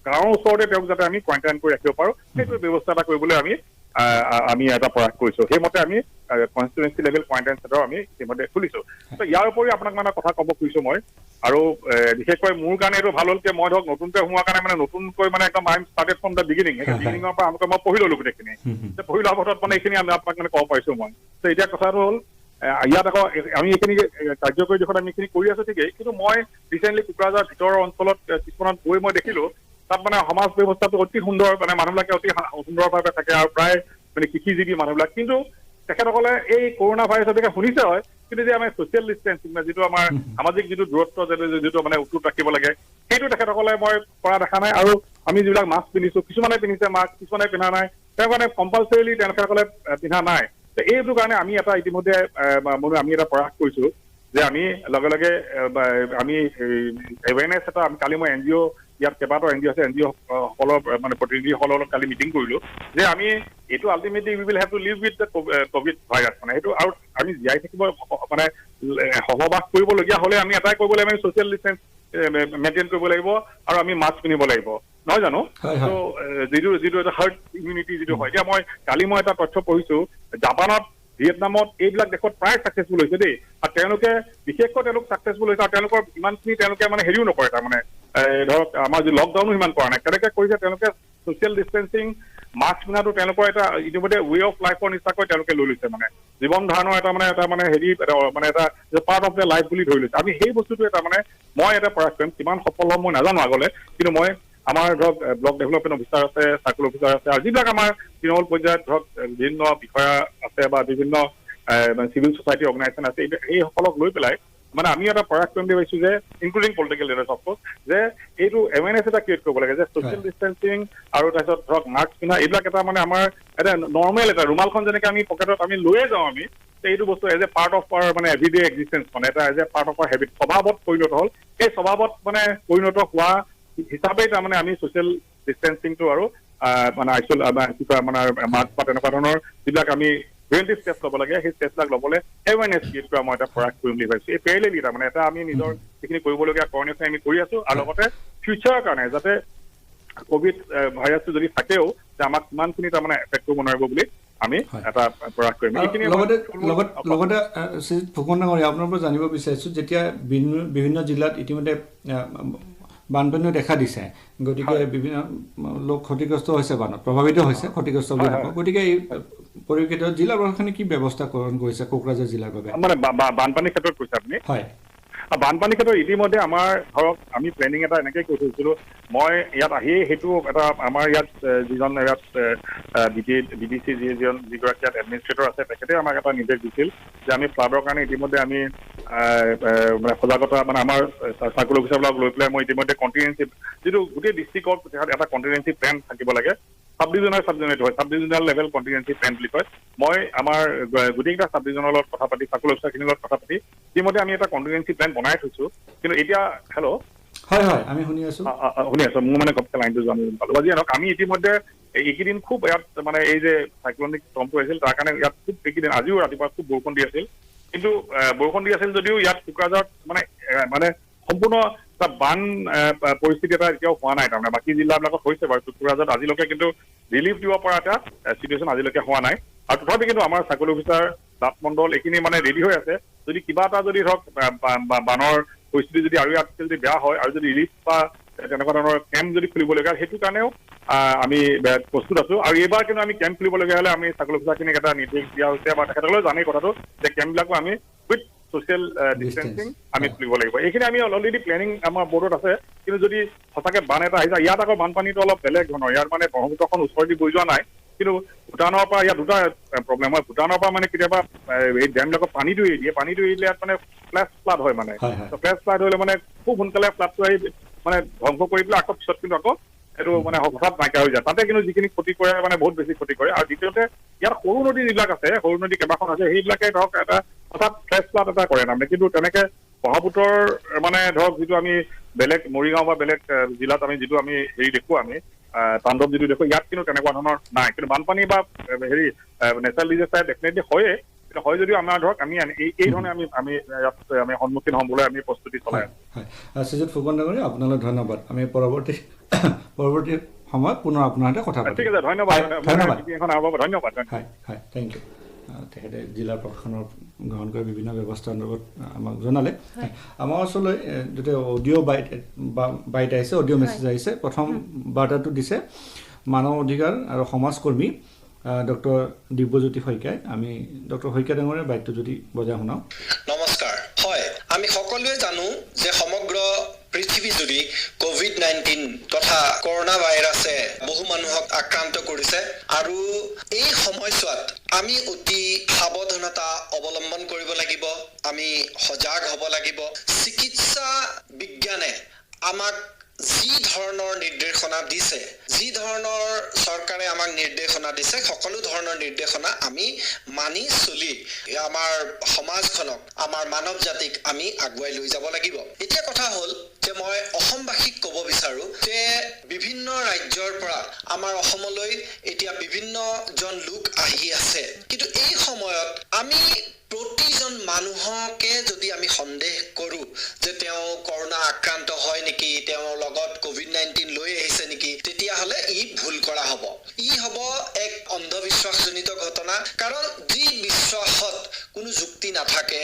[SPEAKER 5] গাঁৱৰ ওচৰতে তেওঁক যাতে আমি কোৱাৰেণ্টাইন কৰি ৰাখিব পাৰোঁ সেইটো ব্যৱস্থা এটা কৰিবলৈ আমি এটা প্ৰয়াস কৰিছোঁ সেইমতে আমি কনষ্টিটুৱেঞ্চি লেভেল কোৱাৰেণ্টাইন চেণ্টাৰ আমি ইতিমধ্যে খুলিছোঁ ইয়াৰ উপৰি আপোনাক মানে কথা ক'ব খুজিছোঁ মই আৰু বিশেষকৈ মোৰ কাৰণে এইটো ভাল হ'ল যে মই ধৰক নতুনকৈ সোমোৱাৰ কাৰণে মানে নতুনকৈ মানে একদম I am started from the বিগিনিঙৰ পৰা মই পঢ়ি ল'লোঁ গোটেইখিনি পঢ়ি লোৱাৰ পাছত মানে এইখিনি আমি আপোনাক মানে ক'ব পাৰিছোঁ মই এতিয়া কথাটো হ'ল ইয়াত আকৌ আমি এইখিনি কাৰ্যকৰী দিশত আমি এইখিনি কৰি আছোঁ ঠিকেই কিন্তু মই ৰিচেণ্টলি কোকৰাঝাৰ ভিতৰৰ অঞ্চলত কিছুমানত গৈ মই দেখিলোঁ তাত মানে সমাজ ব্যৱস্থাটো অতি সুন্দৰ মানে মানুহবিলাকে অতি সুন্দৰভাৱে থাকে আৰু প্ৰায় মানে কৃষিজীৱী মানুহবিলাক কিন্তু তেখেতসকলে এই কৰোণা ভাইৰাছকে শুনিছে হয় কিন্তু যে আমাৰ ছ'চিয়েল ডিষ্টেঞ্চিং যিটো আমাৰ সামাজিক যিটো দূৰত্ব যিটো মানে অটুট ৰাখিব লাগে সেইটো তেখেতসকলে মই কৰা দেখা নাই আৰু আমি যিবিলাক মাস্ক পিন্ধিছোঁ কিছুমানে পিন্ধিছে মাস্ক কিছুমানে পিন্ধা নাই তেওঁ মানে কম্পালচৰিলি তেখেতসকলে পিন্ধা নাই এইটো কাৰণে আমি এটা ইতিমধ্যে আমি এটা প্ৰয়াস কৰিছোঁ যে আমি লগে লগে আমি এৱেৰনেছ এটা কালি মই NGO ইয়াত কেইবাটাও NGO আছে NGO সকলৰ মানে প্ৰতিনিধিসকলৰ লগত কালি মিটিং কৰিলোঁ যে আমি এইটো ultimately we will have to live with the COVID virus মানে সেইটো আৰু আমি জীয়াই থাকিব মানে সহবাস কৰিবলগীয়া হ'লে আমি এটাই কৰিব লাগিব আমি ছ'চিয়েল ডিষ্টেঞ্চ মেইনটেইন কৰিব লাগিব আৰু আমি মাস্ক পিন্ধিব লাগিব নহয় জানো যিটো এটা হাৰ্ড ইমিউনিটি যিটো হয় এতিয়া কালি মই এটা তথ্য পঢ়িছোঁ জাপানত ভিয়েটনামত এইবিলাক দেশত প্ৰায় ছাকচেছফুল হৈছে দেই আৰু তেওঁলোকে বিশেষকৈ তেওঁলোক ছাকচেছফুল হৈছে আৰু তেওঁলোকৰ ইমানখিনি তেওঁলোকে মানে হেৰিও নকৰে তাৰমানে ধৰক আমাৰ যি লকডাউনো সিমান কৰা নাই কেনেকৈ কৰিছে তেওঁলোকে ছ'চিয়েল ডিষ্টেঞ্চিং মাস্ক পিন্ধাটো তেওঁলোকৰ এটা ইতিমধ্যে ৱে অফ লাইফৰ নিচিনাকৈ তেওঁলোকে লৈ লৈছে মানে জীৱন ধাৰণৰ এটা মানে হেৰি মানে এটা পাৰ্ট অফ দ্য লাইফ বুলি ধৰি লৈছে আমি সেই বস্তুটো এটা মানে মই এটা প্ৰয়াস কৰিম কিমান সফল হ'ম মই নাজানো আগলৈ কিন্তু মই আমাৰ ধৰক ব্লক ডেভেলপমেণ্ট অফিচাৰ আছে চাৰ্কল অফিচাৰ আছে আৰু যিবিলাক আমাৰ তৃণমূল পৰ্যায়ত ধৰক বিভিন্ন বিষয়া আছে বা বিভিন্ন চিভিল ছ'চাইটি অৰ্গেনাইজেশ্যন আছে এইসকলক লৈ পেলাই মানে আমি এটা প্ৰয়াস কৰিম বুলি ভাবিছোঁ যে ইনক্লুডিং পলিটিকেল লিডাৰ্ছ অফক'ৰ্ছ যে এইটো এৱেৰনেছ এটা ক্ৰিয়েট কৰিব লাগে যে ছ'চিয়েল ডিষ্টেঞ্চিং আৰু তাৰপিছত ধৰক মাস্ক পিন্ধা এইবিলাক এটা মানে আমাৰ এটা নৰ্মেল এটা ৰুমালখন যেনেকৈ আমি পকেটত আমি লৈয়ে যাওঁ আমি এইটো বস্তু as a part of our মানে এভৰিডে এক্সিষ্টেঞ্চ মানে এটা as a part of our habit স্বভাৱত পৰিণত হ'ল এই স্বভাৱত মানে পৰিণত হোৱা হিচাপে তাৰমানে আমি ছ'চিয়েল ডিষ্টেঞ্চিংটো আৰু মানে কি কয় মানে মাস্ক বা তেনেকুৱা ধৰণৰ যিবিলাক আমি প্ৰিভেণ্টিভ ষ্টেপছ ল'ব লাগে সেই ষ্টেপবিলাক ল'বলৈ এৱেৰনেছ ক্ৰিয়েট কৰা মই এটা প্ৰয়াস কৰিম বুলি ভাবিছোঁ। এই পেৰেলেলি তাৰমানে এটা আমি নিজৰ যিখিনি কৰিবলগীয়া কৰণীয় আমি কৰি আছোঁ আৰু লগতে ফিউচাৰৰ কাৰণে যাতে কোভিড ভাইৰাছটো যদি থাকেও যে আমাক কিমানখিনি তাৰমানে এফেক্ট কৰিব নোৱাৰিব বুলি আমি এটা প্ৰয়াস কৰিম।
[SPEAKER 2] লগতে ফুকন ডাঙৰীয়া আপোনাৰ পৰা জানিব বিচাৰিছোঁ, যেতিয়া বিভিন্ন জিলাত ইতিমধ্যে বানপানীও দেখা দিছে, গতিকে বিভিন্ন লোক ক্ষতিগ্ৰস্ত হৈছে, বানত প্ৰভাৱিত হৈছে, ক্ষতিগ্ৰস্ত বুলি নকওঁ, গতিকে এই পৰিপ্ৰেক্ষিতত জিলা প্ৰশাসনে কি ব্যৱস্থা গ্ৰহণ কৰিছে কোকৰাঝাৰ জিলাৰ বাবে?
[SPEAKER 5] মানে বানপানীৰ ক্ষেত্ৰত কৈছে আপুনি?
[SPEAKER 2] হয়,
[SPEAKER 5] বানপানীৰ ক্ষেত্ৰত ইতিমধ্যে আমাৰ ধৰক আমি প্লেনিং এটা এনেকৈ কৰি থৈছিলোঁ। মই ইয়াত আহি সেইটো এটা আমাৰ ইয়াত যিজন ইয়াত DDC যিগৰাকী ইয়াত এডমিনিষ্ট্ৰেটৰ আছে তেখেতে আমাক এটা নিৰ্দেশ দিছিল যে আমি ফ্লাডৰ কাৰণে ইতিমধ্যে আমি মানে সজাগতা মানে আমাৰ চাৰ্কুল অফিচাৰবিলাক লৈ পেলাই মই ইতিমধ্যে কণ্টিনেঞ্চি যিটো গোটেই ডিষ্ট্ৰিক্টত এটা কণ্টিনেঞ্চি প্লেন থাকিব লাগে, চাব ডিভিজনেল লেভেল কণ্টিনেঞ্চি প্লেন বুলি কয়। মই আমাৰ গোটেইকেইটা চাব ডিভিজনৰ লগত কথা পাতি চাৰ্কুল অফিচাৰখিনিৰ লগত কথা পাতি ইতিমধ্যে আমি এটা কণ্টিনেঞ্চি প্লেন বনাই থৈছোঁ। কিন্তু এতিয়া হেল্ল'
[SPEAKER 2] হয় হয় আমি শুনি আছোঁ
[SPEAKER 5] মোৰ মানে ঘপকৈ লাইনটো জানি পালোঁ। আজি ধৰক আমি ইতিমধ্যে এইকেইদিন খুব ইয়াত মানে এই যে চাইক্লনিক ষ্টৰ্মটো আহিছিল তাৰ কাৰণে ইয়াত খুব এইকেইদিন আজিও ৰাতিপুৱা খুব বৰষুণ দি আছিল। কিন্তু বৰষুণ দি আছিল যদিও ইয়াত কোকৰাঝাৰত মানে সম্পূৰ্ণ এটা বান পৰিস্থিতি এটা এতিয়াও হোৱা নাই। তাৰমানে বাকী জিলাবিলাকত হৈছে বাৰু, কোকৰাঝাৰত আজিলৈকে কিন্তু ৰিলিফ দিব পৰা এটা চিটুৱেশ্যন আজিলৈকে হোৱা নাই। আৰু তথাপি কিন্তু আমাৰ চাৰ্কুল অফিচাৰ দাস মণ্ডল এইখিনি মানে ৰেডি হৈ আছে, যদি কিবা এটা যদি ধৰক বানৰ পৰিস্থিতি যদি আৰু ইয়াতকৈ যদি বেয়া হয় আৰু যদি ৰিলিফ বা তেনেকুৱা ধৰণৰ কেম্প যদি খুলিবলগীয়া হয় সেইটো কাৰণেও আমি প্ৰস্তুত আছোঁ। আৰু এইবাৰ কিন্তু আমি কেম্প খুলিবলগীয়া হ'লে আমি চাৰ্কুল অফিচাৰখিনিক এটা নিৰ্দেশ দিয়া হৈছে বা তেখেতসকলেও জানেই কথাটো যে কেম্পবিলাকো আমি উইথ ছ'চিয়েল ডিষ্টেঞ্চিং আমি খুলিব লাগিব। এইখিনি আমি অলৰেডি প্লেনিং আমাৰ বৰ্ডত আছে। কিন্তু যদি সঁচাকৈ বান এটা আহি যায়, ইয়াত আকৌ বানপানীটো অলপ বেলেগ ধৰণৰ, ইয়াত মানে ব্ৰহ্মপুত্ৰখন ওচৰেদি বৈ যোৱা নাই, কিন্তু ভূটানৰ পৰা ইয়াত দুটা প্ৰব্লেম হয়। ভূটানৰ পৰা মানে কেতিয়াবা এই ডেমবিলাকত পানীটো এৰি দিয়ে, পানীটো এৰিলে ইয়াত মানে ফ্লেছ ফ্লাড হয়, মানে ফ্লেছ ফ্লাড হ'লে মানে খুব সোনকালে ফ্লাডটো আহি মানে ধ্বংস কৰি পেলাই আকৌ পিছত কিন্তু আকৌ এইটো মানে হঠাৎ নাইকিয়া হৈ যায়। তাতে কিন্তু যিখিনি ক্ষতি কৰে মানে বহুত বেছি ক্ষতি কৰে। আৰু দ্বিতীয়তে ইয়াত সৰু নদী যিবিলাক আছে, সৰু নদী কেইবাখন আছে, সেইবিলাকে ধৰক এটা হঠাৎ ফ্লেছ ফ্লাড এটা কৰে তাৰমানে। কিন্তু তেনেকে ব্ৰহ্মপুত্ৰৰ মানে ধৰক যিটো আমি বেলেগ মৰিগাঁও বা বেলেগ জিলাত আমি যিটো আমি হেৰি দেখোঁ, আমি তাণ্ডৱ যিটো দেখোঁ, ইয়াত কিন্তু তেনেকুৱা ধৰণৰ নাই। কিন্তু বানপানী বা হেৰি নেচাৰেল ডিজাষ্টাৰ ডেফিনেটলি হয়ে, কিন্তু হয় যদিও আমাৰ ধৰক আমি এই ধৰণে আমি ইয়াত আমি সন্মুখীন হ'বলৈ আমি প্ৰস্তুতি চলাই আছোঁ।
[SPEAKER 2] হয়, শ্ৰীযুত ফুকন ডাঙৰীয়া আপোনালৈ ধন্যবাদ। আমি পৰৱৰ্তী সময়ত পুনৰ আপোনাৰ সৈতে কথা পাতিম।
[SPEAKER 5] ঠিক আছে, ধন্যবাদ। ধন্যবাদ।
[SPEAKER 2] হয় হয়, থেংক ইউ। তেখেতে জিলা প্ৰশাসনৰ গ্ৰহণ কৰি বিভিন্ন ব্যৱস্থাৰ লগত আমাক জনালে। আমাৰ ওচৰলৈ যেতিয়া অডিঅ' বাইট আহিছে, অডিঅ' মেছেজ আহিছে। প্ৰথম বাৰ্তাটো দিছে মানৱ অধিকাৰ আৰু সমাজকৰ্মী ডক্টৰ দিব্যজ্যোতি শইকীয়াই। আমি ডক্টৰ শইকীয়া ডাঙৰীয়াৰ বাইটটো যদি বজাই শুনাওঁ।
[SPEAKER 6] নমস্কাৰ। হয়, আমি সকলোৱে জানো যে সমগ্ৰ পৃথিৱীজুৰি COVID-19 তথা কৰোণা ভাইৰাছে বহু মানুহক আক্ৰান্ত কৰিছে আৰু এই সময়ছোৱাত আমি অতি সাৱধানতা অৱলম্বন কৰিব লাগিব। আমি সজাগ হ'ব লাগিব। চিকিৎসা বিজ্ঞানে আমাক যি ধৰণৰ নিৰ্দেশনা দিছে, যি ধৰণৰ চৰকাৰে আমাক নিৰ্দেশনা দিছে, সকলো ধৰণৰ নিৰ্দেশনা আমি মানি চলি আমাৰ সমাজখনক, আমাৰ মানৱ জাতিক আমি আগুৱাই লৈ যাব লাগিব। এতিয়া কথা হ'ল যে মই অসমবাসীক ক'ব বিচাৰো যে বিভিন্ন ৰাজ্যৰ পৰা আমাৰ অসমলৈ এতিয়া বিভিন্নজন লোক আহি আছে, কিন্তু এই সময়ত আমি প্ৰতিজন মানুহকে যদি আমি সন্দেহ কৰোঁ যে তেওঁ কৰোণা আক্ৰান্ত হয় নেকি, তেওঁৰ লগত COVID-19 লৈ আহিছে নেকি, তেতিয়াহ'লে ই ভুল কৰা হ'ব। ই হ'ব এক অন্ধবিশ্বাসজনিত ঘটনা। কাৰণ যি বিশ্বাসত কোনো যুক্তি নাথাকে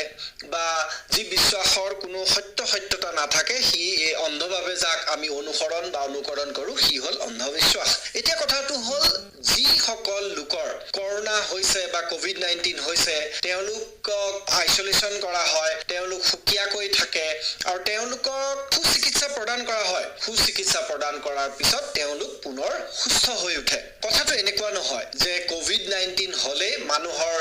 [SPEAKER 6] বা যি বিশ্বাসৰ কোনো সত্যতা নাথাকে, সি এই অন্ধভাৱে যাক আমি অনুকৰণ কৰোঁ, সি হ'ল অন্ধবিশ্বাস। এতিয়া কথাটো হ'ল যিসকল লোকৰ কৰোণা হৈছে বা COVID-19 হৈছে, তেওঁলোকক আইচলেশ্যন কৰা হয়, তেওঁলোক সুকীয়াকৈ থাকে আৰু তেওঁলোকক সুচিকিৎসা প্ৰদান কৰা হয়। সুচিকিৎসা প্ৰদান কৰাৰ পিছত তেওঁলোক পুনৰ সুস্থ হৈ উঠে। কথাটো এনেকুৱা নহয় যে COVID-19 হ'লে মানুহৰ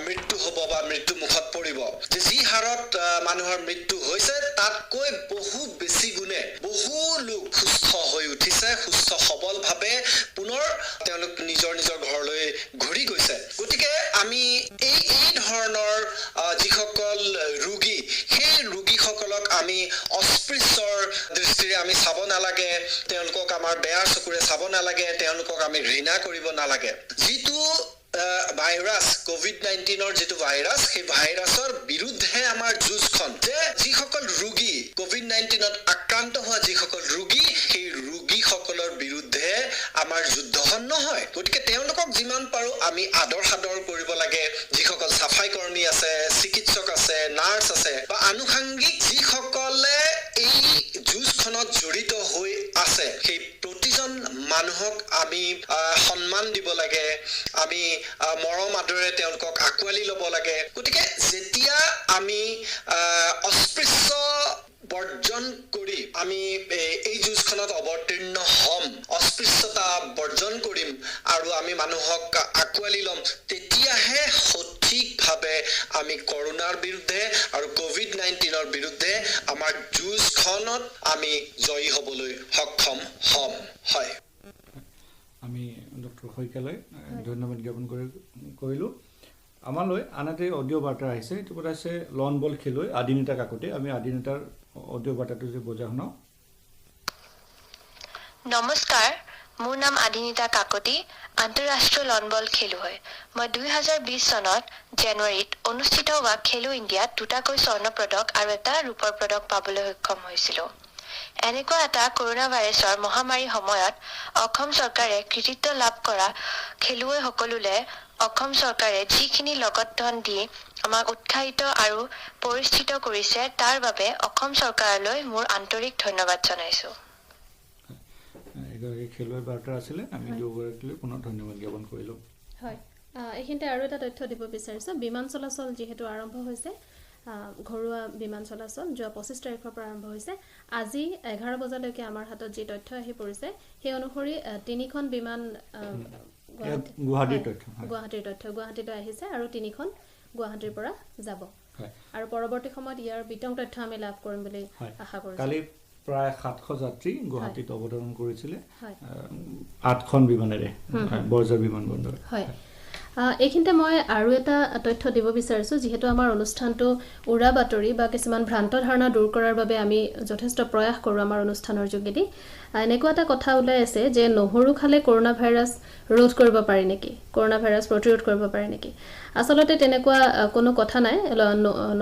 [SPEAKER 6] মৃত্যু হ'ব বা মৃত্যু মুখত পৰিব। যে যি হাৰত মানুহৰ মৃত্যু হৈছে তাতকৈ বহু বেছি গুণে বহু লোক সুস্থ হৈ উঠিছে, সুস্থ সবলভাৱে পুনৰ তেওঁলোক নিজৰ ঘৰলৈ ঘূৰি গৈছে। গতিকে আমি এই ধৰণৰ যিসকল ৰোগী, সেই ৰোগীসকলক আমি অস্পৃশ্যৰ দৃষ্টিৰে আমি চাব নালাগে, তেওঁলোকক আমাৰ বেয়া চকুৰে চাব নালাগে, তেওঁলোকক আমি ঘৃণা কৰিব নালাগে। যিটো ভাইৰাছ কোভিড-19ৰ যিটো ভাইৰাছ, সেই ভাইৰাছৰ বিৰুদ্ধে আমাৰ যুঁজখন, যে যিসকল ৰোগী কোভিড-19ত আক্ৰান্ত হোৱা যিসকল ৰোগী, সেই ৰোগীসকলৰ বিৰুদ্ধে আমাৰ যুদ্ধখন নহয়। গতিকে তেওঁলোকক যিমান পাৰো আমি আদৰ সাদৰ কৰিব লাগে। যিসকল চাফাই কৰ্মী আছে, চিকিৎসক আছে, নাৰ্ছ আছে বা আনুষংগিক যিসকলে এই যুঁজখনত জড়িত হৈ আছে, সেই প্ৰতিজন মানুহক আমি সন্মান দিব লাগে, আমি মৰম আদৰে তেওঁলোকক আঁকোৱালি ল'ব লাগে। গতিকে যেতিয়া আমি অস্পৃশ্য বৰ্জন কৰি আমি এই যুঁজখনত অৱতীৰ্ণ হ'ম, অস্পৃশ্যতা বৰ্জন কৰিম আৰু আমি মানুহক আঁকোৱালি ল'ম, তেতিয়াহে সঠিকভাৱে আমি কৰোনাৰ বিৰুদ্ধে আৰু কোভিড-19ৰ বিৰুদ্ধে আমাৰ যুঁজখনত আমি জয়ী হ'বলৈ সক্ষম হ'ম। হয়,
[SPEAKER 2] আমি ডক্টৰ শইকীয়ালৈ ধন্যবাদ জ্ঞাপন কৰিলোঁ। আমালৈ আন এটা অডিঅ' বাৰ্তা আহিছে, এইটো পঠাইছে লন বল খেলুৱৈ আদিনিতা কাকতি। আমি আদিনিতাৰ অডিঅ' বাৰ্তাটো যে বজাই শুনাওঁ।
[SPEAKER 7] নমস্কাৰ, মোৰ নাম আদিনিতা কাকতি, আন্তঃৰাষ্ট্ৰীয় লন বল খেলুৱৈ। মই 2020 চনত জানুৱাৰীত অনুষ্ঠিত হোৱা খেলো ইণ্ডিয়াত 2টাকৈ স্বৰ্ণ পদক আৰু এটা ৰূপৰ পদক পাবলৈ সক্ষম হৈছিলোঁ। এনেকুৱা এটা কৰোনা ভাইৰাছৰ মহামাৰীৰ সময়ত অসম চৰকাৰে কৃতিত্ব লাভ কৰা খেলুৱৈসকললৈ অসম চৰকাৰে যিখিনি লগত ধন দি আমাক উৎসাহিত আৰু পৰিচিত কৰিছে, তাৰ বাবে অসম চৰকাৰলৈ মোৰ আন্তৰিক ধন্যবাদ জনাইছোঁ।
[SPEAKER 2] এগৰাকী খেলুৱৈ বাৰ্তা আছিলে, আমি দুগৰাকীলৈ পুনৰ ধন্যবাদ জ্ঞাপন কৰিলোঁ।
[SPEAKER 3] হয়, এইখিনিতে আৰু এটা তথ্য দিব বিচাৰিছোঁ। বিমান চলাচল যিহেতু আৰম্ভ হৈছে, ঘৰুৱা বিমান চলাচল যোৱা 25 তাৰিখৰ পৰা আৰম্ভ হৈছে। আজি 11 বজালৈকে আমাৰ হাতত যি তথ্য আহি পৰিছে, সেই অনুসৰি 3খন বিমান গুৱাহাটীৰ তথ্য গুৱাহাটীলৈ আহিছে আৰু 3খন গুৱাহাটীৰ পৰা যাব। আৰু পৰৱৰ্তী সময়ত ইয়াৰ বিতং তথ্য আমি লাভ কৰিম বুলি আশা কৰিছোঁ।
[SPEAKER 2] কালি প্ৰায় 700 যাত্ৰী গুৱাহাটীত অৱতৰণ কৰিছিলে 8খন বিমানেৰে বৰঝাৰ বিমানবন্দৰ।
[SPEAKER 3] হয়, এইখিনিতে মই আৰু এটা তথ্য দিব বিচাৰিছোঁ। যিহেতু আমাৰ অনুষ্ঠানটো উৰা বাতৰি বা কিছুমান ভ্ৰান্ত ধাৰণা দূৰ কৰাৰ বাবে আমি যথেষ্ট প্ৰয়াস কৰোঁ আমাৰ অনুষ্ঠানৰ যোগেদি। এনেকুৱা এটা কথা ওলাই আছে যে নহৰু খালে কৰোনা ভাইৰাছ ৰোধ কৰিব পাৰি নেকি, কৰোনা ভাইৰাছ প্ৰতিৰোধ কৰিব পাৰি নেকি। আচলতে তেনেকুৱা কোনো কথা নাই।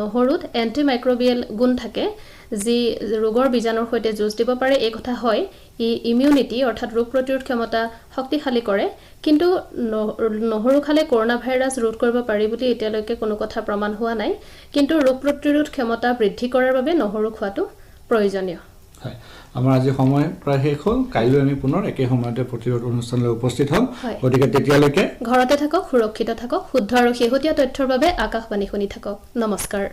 [SPEAKER 3] নহৰুত এণ্টিমাইক্ৰবিয়েল গুণ থাকে, যি ৰোগৰ বীজাণুৰ সৈতে যুঁজ দিব পাৰে। এই কথা হয়, ই ইমিউনিটি অৰ্থাৎ ৰোগ প্ৰতিৰোধ ক্ষমতা শক্তিশালী কৰে। কিন্তু নহৰু খালে কৰোনা ভাইৰাছ ৰোধ কৰিব পাৰি বুলি এতিয়ালৈকে কোনো কথা প্ৰমাণ হোৱা নাই। কিন্তু ৰোগ প্ৰতিৰোধ ক্ষমতা বৃদ্ধি কৰাৰ বাবে নহৰু খোৱাটো প্ৰয়োজনীয়।
[SPEAKER 2] হয়, আমাৰ আজি সময় প্ৰায় শেষ হ'ল। কাইলৈ আমি পুনৰ একে সময়তে প্ৰতিৰোধ অনুষ্ঠানলৈ উপস্থিত হ'ম। গতিকে তেতিয়ালৈকে
[SPEAKER 3] ঘৰতে থাকক, সুৰক্ষিত থাকক, শুদ্ধ আৰু শেহতীয়া তথ্যৰ বাবে আকাশবাণী শুনি থাকক। নমস্কাৰ।